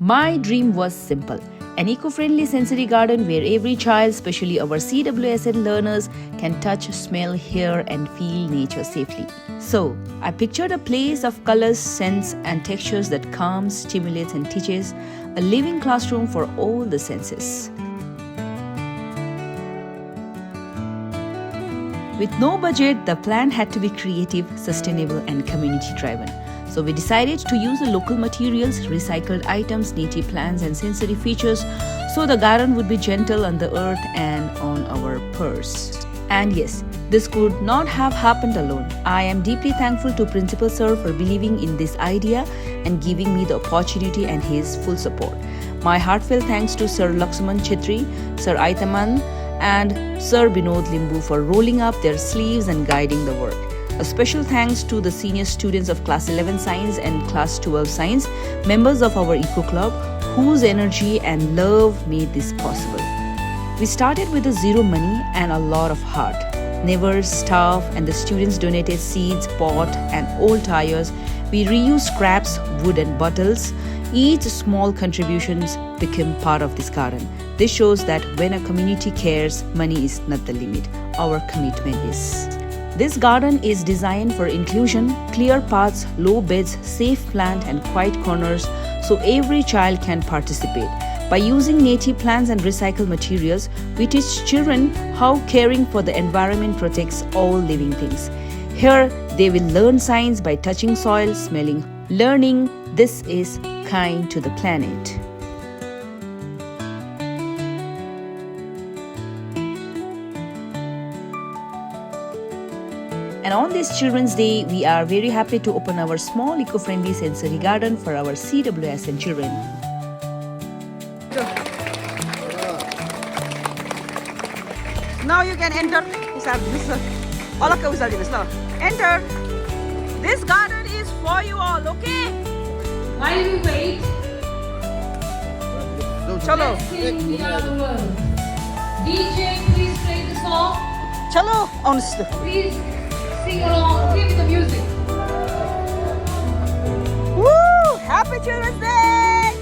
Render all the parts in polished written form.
My dream was simple. An eco-friendly sensory garden where every child, especially our CWSN learners, can touch, smell, hear and feel nature safely. So, I pictured a place of colors, scents and textures that calms, stimulates and teaches, a living classroom for all the senses. With no budget, the plan had to be creative, sustainable and community-driven. So we decided to use the local materials, recycled items, native plants and sensory features so the garden would be gentle on the earth and on our purse. And yes, this could not have happened alone. I am deeply thankful to Principal Sir for believing in this idea and giving me the opportunity and his full support. My heartfelt thanks to Sir Lakshman Chhetri, Sir Aitaman and Sir Binod Limbu for rolling up their sleeves and guiding the work. A special thanks to the senior students of Class 11 Science and Class 12 Science, members of our Eco Club, whose energy and love made this possible. We started with a zero money and a lot of heart. Never staff and the students donated seeds, pot and old tires. We reused scraps, wood and bottles. Each small contributions became part of this garden. This shows that when a community cares, money is not the limit. Our commitment is. This garden is designed for inclusion, clear paths, low beds, safe plant and quiet corners so every child can participate. By using native plants and recycled materials, we teach children how caring for the environment protects all living things. Here, they will learn science by touching soil, smelling, learning this is kind to the planet. And on this Children's Day, we are very happy to open our small eco-friendly sensory garden for our CWSN children. Now you can enter. Enter. This garden is for you all, okay? While we wait, Chalo. let's sing We Are the World. DJ, please play the song. Chalo. Honestly. Please sing along. Give the music. Woo! Happy Children's Day!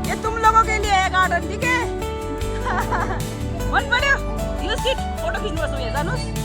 ये तुम लोगों के लिए है garden, ठीक है? मन पड़्यो? यो seat photo खिच्नु पर्छ यहाँ जानुस्